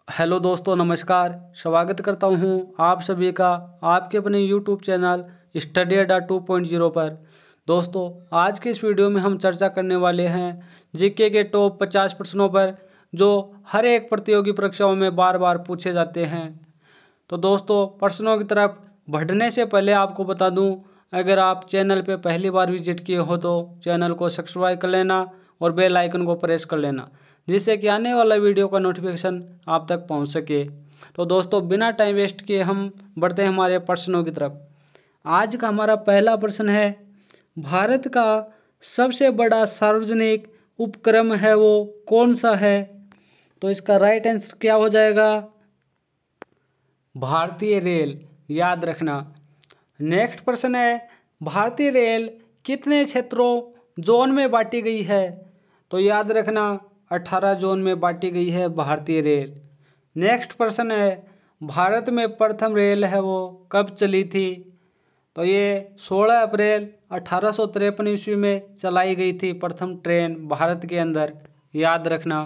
Hello दोस्तों, नमस्कार। स्वागत करता हूं आप सभी का आपके अपने यूट्यूब चैनल स्टडी अड्डा 2.0 पर। दोस्तों, आज के इस वीडियो में हम चर्चा करने वाले हैं जीके के टॉप 50 प्रश्नों पर, जो हर एक प्रतियोगी परीक्षाओं में बार बार पूछे जाते हैं। तो दोस्तों, प्रश्नों की तरफ बढ़ने से पहले आपको बता दूं, अगर आप चैनल पर पहली बार विजिट किए हो तो चैनल को सब्सक्राइब कर लेना और बेल आइकन को प्रेस कर लेना, जिससे कि आने वाला वीडियो का नोटिफिकेशन आप तक पहुंच सके। तो दोस्तों, बिना टाइम वेस्ट किए हम बढ़ते हैं हमारे प्रश्नों की तरफ। आज का हमारा पहला प्रश्न है, भारत का सबसे बड़ा सार्वजनिक उपक्रम है वो कौन सा है? तो इसका राइट आंसर क्या हो जाएगा? भारतीय रेल, याद रखना। नेक्स्ट प्रश्न है, भारतीय रेल कितने क्षेत्रों जोन में बांटी गई है? तो याद रखना, 18 जोन में बांटी गई है भारतीय रेल। नेक्स्ट प्रश्न है, भारत में प्रथम रेल है वो कब चली थी? तो ये 16 अप्रैल 1853 ईस्वी में चलाई गई थी प्रथम ट्रेन भारत के अंदर, याद रखना।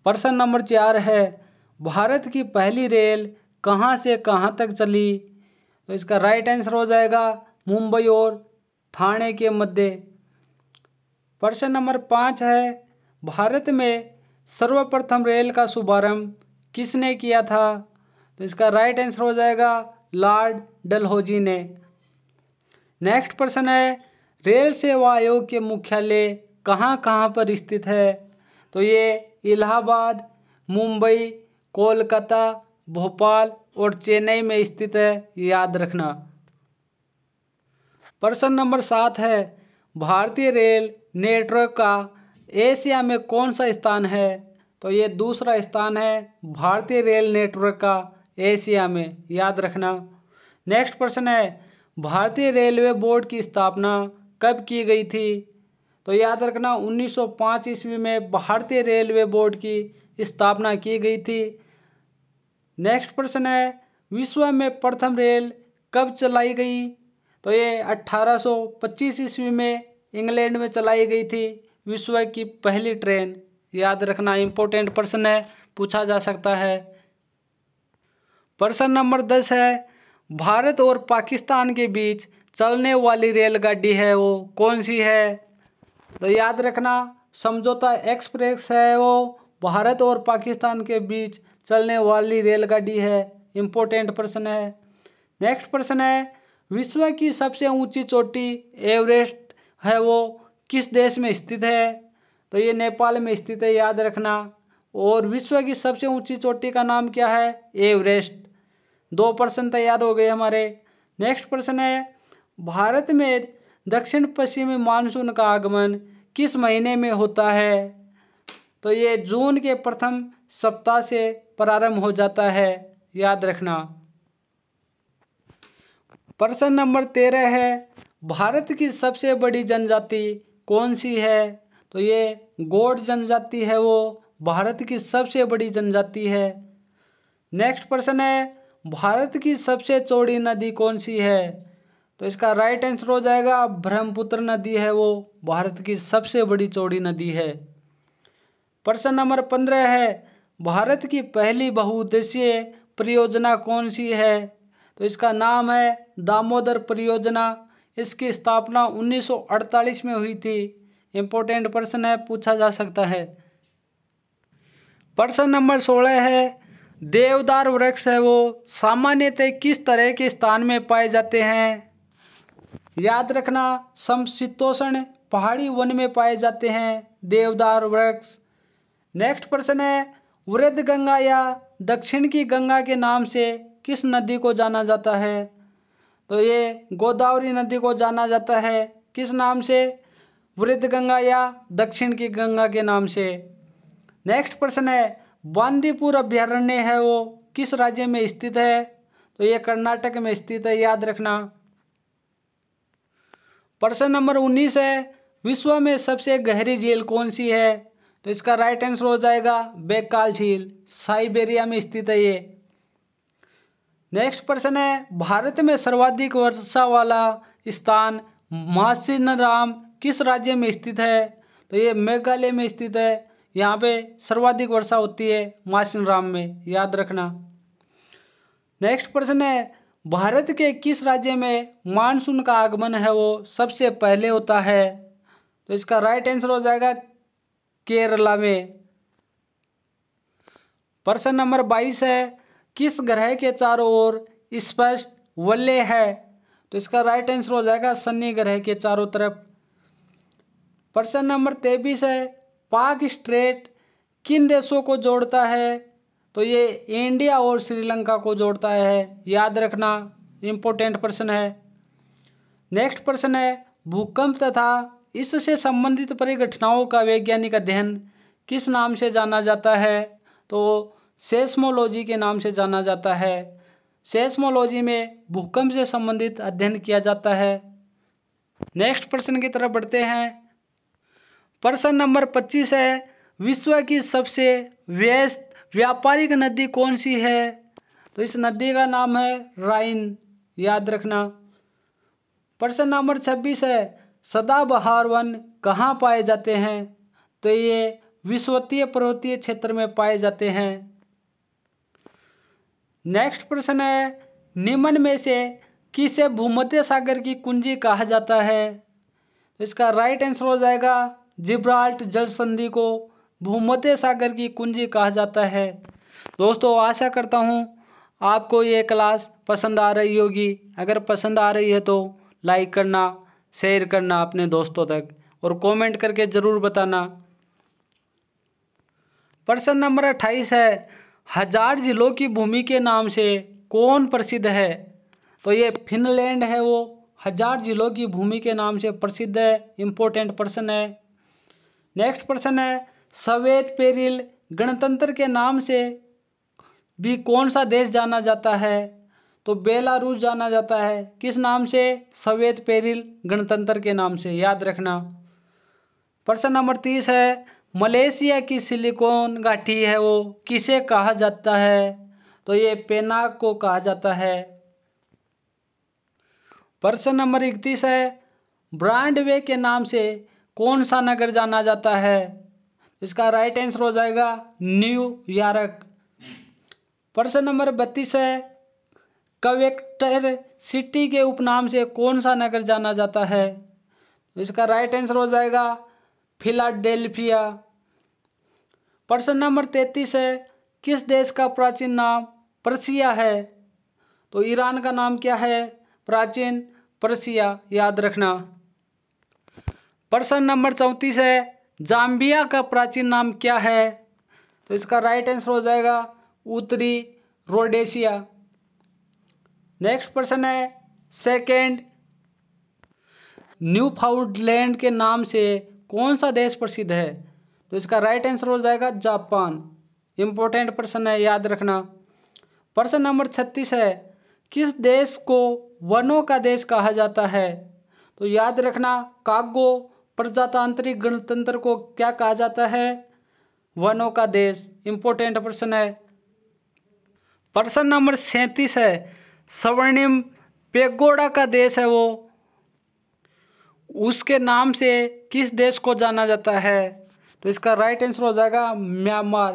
प्रश्न नंबर 4 है, भारत की पहली रेल कहाँ से कहाँ तक चली? तो इसका राइट आंसर हो जाएगा मुंबई और ठाणे के मध्य। प्रश्न नंबर 5 है, भारत में सर्वप्रथम रेल का शुभारंभ किसने किया था? तो इसका राइट आंसर हो जाएगा लॉर्ड डलहौजी ने। नेक्स्ट प्रश्न है, रेल सेवा आयोग के मुख्यालय कहाँ कहाँ पर स्थित है? तो ये इलाहाबाद, मुंबई, कोलकाता, भोपाल और चेन्नई में स्थित है, याद रखना। प्रश्न नंबर 7 है, भारतीय रेल नेटवर्क का एशिया में कौन सा स्थान है? तो ये दूसरा स्थान है भारतीय रेल नेटवर्क का एशिया में, याद रखना। नेक्स्ट प्रश्न है, भारतीय रेलवे बोर्ड की स्थापना कब की गई थी? तो याद रखना, 1905 ईस्वी में भारतीय रेलवे बोर्ड की स्थापना की गई थी। नेक्स्ट प्रश्न है, विश्व में प्रथम रेल कब चलाई गई? तो ये 1825 ईस्वी में इंग्लैंड में चलाई गई थी विश्व की पहली ट्रेन, याद रखना। इंपॉर्टेंट प्रश्न है, पूछा जा सकता है। प्रश्न नंबर 10 है, भारत और पाकिस्तान के बीच चलने वाली रेलगाड़ी है वो कौन सी है? तो याद रखना, समझौता एक्सप्रेस है वो भारत और पाकिस्तान के बीच चलने वाली रेलगाड़ी है। इंपॉर्टेंट प्रश्न है। नेक्स्ट प्रश्न है, विश्व की सबसे ऊंची चोटी एवरेस्ट है वो किस देश में स्थित है? तो ये नेपाल में स्थित है, याद रखना। और विश्व की सबसे ऊंची चोटी का नाम क्या है? एवरेस्ट। 2 प्रश्न तैयार हो गए हमारे। नेक्स्ट प्रश्न है, भारत में दक्षिण पश्चिमी मानसून का आगमन किस महीने में होता है? तो ये जून के प्रथम सप्ताह से प्रारंभ हो जाता है, याद रखना। प्रश्न नंबर 13 है, भारत की सबसे बड़ी जनजाति कौन सी है? तो ये गौड़ जनजाति है वो भारत की सबसे बड़ी जनजाति है। नेक्स्ट प्रश्न है, भारत की सबसे चौड़ी नदी कौन सी है? तो इसका राइट आंसर हो जाएगा ब्रह्मपुत्र नदी है वो भारत की सबसे बड़ी चौड़ी नदी है। प्रश्न नंबर 15 है, भारत की पहली बहुउद्देशीय परियोजना कौन सी है? तो इसका नाम है दामोदर परियोजना। इसकी स्थापना 1948 में हुई थी। इंपॉर्टेंट प्रश्न है, पूछा जा सकता है। प्रश्न नंबर 16 है, देवदार वृक्ष है वो सामान्यतः किस तरह के स्थान में पाए जाते हैं? याद रखना, समशीतोष्ण पहाड़ी वन में पाए जाते हैं देवदार वृक्ष। नेक्स्ट प्रश्न है, वृद्ध गंगा या दक्षिण की गंगा के नाम से किस नदी को जाना जाता है? तो ये गोदावरी नदी को जाना जाता है। किस नाम से? वृद्ध गंगा या दक्षिण की गंगा के नाम से। नेक्स्ट प्रश्न है, बांदीपुर अभयारण्य है वो किस राज्य में स्थित है? तो ये कर्नाटक में स्थित है, याद रखना। प्रश्न नंबर 19 है, विश्व में सबसे गहरी झील कौन सी है? तो इसका राइट आंसर हो जाएगा बैकाल झील, साइबेरिया में स्थित है ये। नेक्स्ट प्रश्न है, भारत में सर्वाधिक वर्षा वाला स्थान मासिनराम किस राज्य में स्थित है? तो ये मेघालय में स्थित है, यहाँ पे सर्वाधिक वर्षा होती है मासिनराम में, याद रखना। नेक्स्ट प्रश्न है, भारत के किस राज्य में मानसून का आगमन है वो सबसे पहले होता है? तो इसका राइट आंसर हो जाएगा केरला में। प्रश्न नंबर 22 है, किस ग्रह के चारों ओर स्पष्ट वलय है? तो इसका राइट आंसर हो जाएगा शनि ग्रह के चारों तरफ। प्रश्न नंबर 23 है, पाक स्ट्रेट किन देशों को जोड़ता है? तो ये इंडिया और श्रीलंका को जोड़ता है, याद रखना, इम्पोर्टेंट प्रश्न है। नेक्स्ट प्रश्न है, भूकंप तथा इससे संबंधित परिघटनाओं का वैज्ञानिक अध्ययन किस नाम से जाना जाता है? तो सेस्मोलॉजी के नाम से जाना जाता है। सेस्मोलॉजी में भूकंप से संबंधित अध्ययन किया जाता है। नेक्स्ट प्रश्न की तरफ बढ़ते हैं। प्रश्न नंबर 25 है, विश्व की सबसे व्यस्त व्यापारिक नदी कौन सी है? तो इस नदी का नाम है राइन, याद रखना। प्रश्न नंबर 26 है, सदाबहार वन कहाँ पाए जाते हैं? तो ये विषुवतीय पर्वतीय क्षेत्र में पाए जाते हैं। नेक्स्ट प्रश्न है, निम्न में से किसे भूमध्य सागर की कुंजी कहा जाता है? तो इसका राइट आंसर हो जाएगा जिब्राल्टर जल संधि को भूमध्य सागर की कुंजी कहा जाता है। दोस्तों, आशा करता हूँ आपको ये क्लास पसंद आ रही होगी। अगर पसंद आ रही है तो लाइक करना, शेयर करना अपने दोस्तों तक और कमेंट करके ज़रूर बताना। प्रश्न नंबर 28 है, 1000 जिलों की भूमि के नाम से कौन प्रसिद्ध है? तो ये फिनलैंड है, वो 1000 जिलों की भूमि के नाम से प्रसिद्ध है, इम्पोर्टेंट प्रश्न है। नेक्स्ट प्रश्न है, सवेत पेरिल गणतंत्र के नाम से भी कौन सा देश जाना जाता है? तो बेलारूस जाना जाता है। किस नाम से? सवेत पेरिल गणतंत्र के नाम से, याद रखना। प्रश्न नंबर 30 है, मलेशिया की सिलिकॉन घाटी है वो किसे कहा जाता है? तो ये पेनांग को कहा जाता है। प्रश्न नंबर 31 है, ब्रॉडवे के नाम से कौन सा नगर जाना जाता है? इसका राइट आंसर हो जाएगा न्यूयॉर्क। प्रश्न नंबर 32 है, कलेक्टर सिटी के उपनाम से कौन सा नगर जाना जाता है? इसका राइट आंसर हो जाएगा फिलाडेल्फिया। प्रश्न नंबर 33 है, किस देश का प्राचीन नाम पर्सिया है? तो ईरान का नाम क्या है? प्राचीन पर्सिया, याद रखना। प्रश्न नंबर 34 है, जाम्बिया का प्राचीन नाम क्या है? तो इसका राइट आंसर हो जाएगा उत्तरी रोडेशिया। नेक्स्ट प्रश्न है, सेकेंड न्यूफाउंडलैंड के नाम से कौन सा देश प्रसिद्ध है? तो इसका राइट आंसर हो जाएगा जापान। इम्पोर्टेंट प्रश्न है, याद रखना। प्रश्न नंबर 36 है, किस देश को वनों का देश कहा जाता है? तो याद रखना, कांगो प्रजातांत्रिक गणतंत्र को क्या कहा जाता है? वनों का देश। इम्पोर्टेंट प्रश्न है। प्रश्न नंबर 37 है, स्वर्णिम पेगोडा का देश है वो, उसके नाम से किस देश को जाना जाता है? तो इसका राइट आंसर हो जाएगा म्यांमार।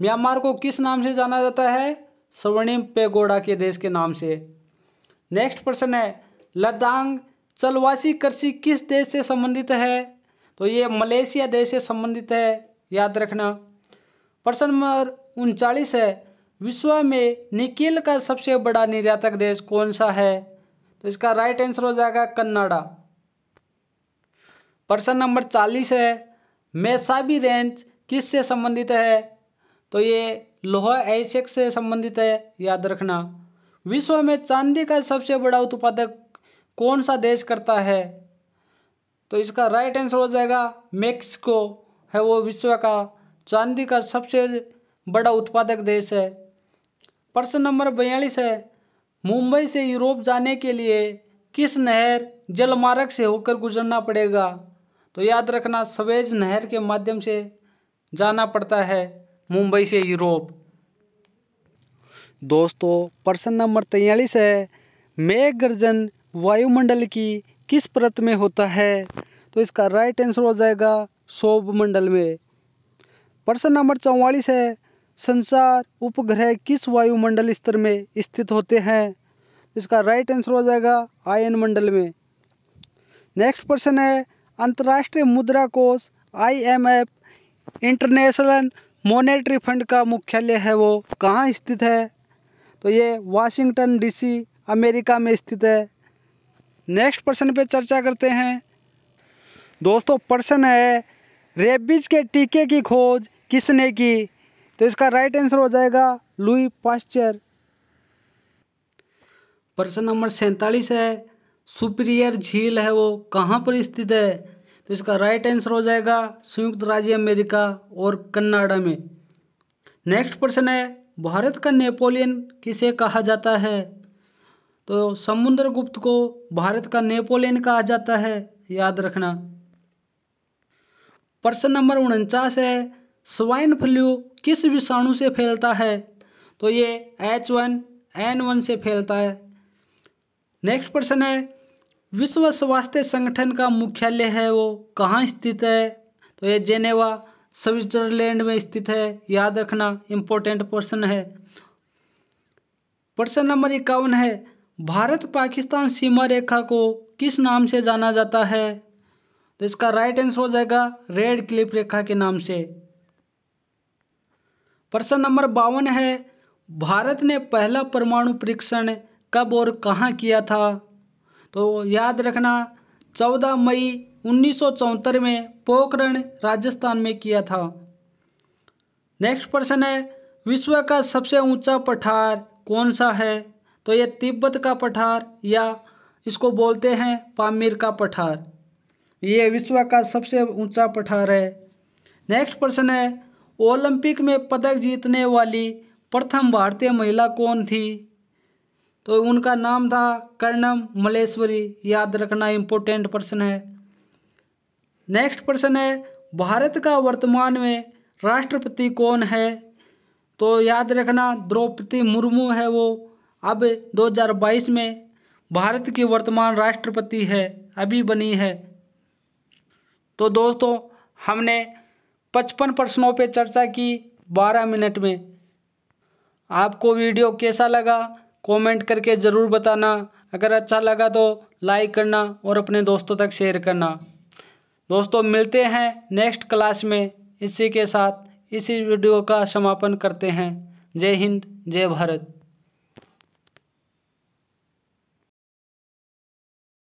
म्यांमार को किस नाम से जाना जाता है? स्वर्णिम पेगोडा के देश के नाम से। नेक्स्ट प्रश्न है, लद्दाख चलवासी कृषि किस देश से संबंधित है? तो ये मलेशिया देश से संबंधित है, याद रखना। प्रश्न नंबर 39 है, विश्व में निकेल का सबसे बड़ा निर्यातक देश कौन सा है? तो इसका राइट आंसर हो जाएगा कनाडा। प्रश्न नंबर 40 है, मेसाबी रेंज किस से संबंधित है? तो ये लौह अयस्क से संबंधित है, याद रखना। विश्व में चांदी का सबसे बड़ा उत्पादक कौन सा देश करता है? तो इसका राइट आंसर हो जाएगा मेक्सिको है वो विश्व का चांदी का सबसे बड़ा उत्पादक देश है। प्रश्न नंबर 42 है, मुंबई से यूरोप जाने के लिए किस नहर जलमार्ग से होकर गुजरना पड़ेगा? तो याद रखना, स्वेज नहर के माध्यम से जाना पड़ता है मुंबई से यूरोप। दोस्तों, प्रश्न नंबर 43 है, मेघ गर्जन वायुमंडल की किस परत में होता है? तो इसका राइट आंसर हो जाएगा सौभ मंडल में। प्रश्न नंबर 44 है, संचार उपग्रह किस वायुमंडल स्तर में स्थित होते हैं? इसका राइट आंसर हो जाएगा आयन मंडल में। नेक्स्ट प्रश्न है, अंतर्राष्ट्रीय मुद्रा कोष IMF इंटरनेशनल मॉनेटरी फंड का मुख्यालय है वो कहाँ स्थित है? तो ये वाशिंगटन DC अमेरिका में स्थित है। नेक्स्ट प्रश्न पे चर्चा करते हैं। दोस्तों प्रश्न है, रेबीज के टीके की खोज किसने की? तो इसका राइट आंसर हो जाएगा लुई पास्चर। प्रश्न नंबर 47 है, सुपीरियर झील है वो कहाँ पर स्थित है? तो इसका राइट आंसर हो जाएगा संयुक्त राज्य अमेरिका और कनाडा में। नेक्स्ट प्रश्न है, भारत का नेपोलियन किसे कहा जाता है? तो समुद्रगुप्त को भारत का नेपोलियन कहा जाता है, याद रखना। प्रश्न नंबर 49 है, स्वाइन फ्लू किस विषाणु से फैलता है? तो ये H1N1 से फैलता है। नेक्स्ट प्रश्न है, विश्व स्वास्थ्य संगठन का मुख्यालय है वो कहाँ स्थित है? तो ये जेनेवा स्विट्जरलैंड में स्थित है, याद रखना, इम्पोर्टेंट प्रश्न है। प्रश्न नंबर 51 है, भारत पाकिस्तान सीमा रेखा को किस नाम से जाना जाता है? तो इसका राइट आंसर हो जाएगा रेड क्लिफ रेखा के नाम से। प्रश्न नंबर 52 है, भारत ने पहला परमाणु परीक्षण कब और कहाँ किया था? तो याद रखना 14 मई 1974 में पोखरण राजस्थान में किया था। नेक्स्ट प्रश्न है, विश्व का सबसे ऊंचा पठार कौन सा है? तो ये तिब्बत का पठार या इसको बोलते हैं पामीर का पठार, ये विश्व का सबसे ऊंचा पठार है। नेक्स्ट प्रश्न है, ओलंपिक में पदक जीतने वाली प्रथम भारतीय महिला कौन थी? तो उनका नाम था कर्णम मल्लेश्वरी, याद रखना, इम्पोर्टेंट प्रश्न है। नेक्स्ट प्रश्न है, भारत का वर्तमान में राष्ट्रपति कौन है? तो याद रखना द्रौपदी मुर्मू है वो, अब 2022 में भारत की वर्तमान राष्ट्रपति है, अभी बनी है। तो दोस्तों हमने 55 प्रश्नों पे चर्चा की 12 मिनट में। आपको वीडियो कैसा लगा कमेंट करके ज़रूर बताना। अगर अच्छा लगा तो लाइक करना और अपने दोस्तों तक शेयर करना। दोस्तों मिलते हैं नेक्स्ट क्लास में। इसी के साथ इसी वीडियो का समापन करते हैं। जय हिंद, जय भारत।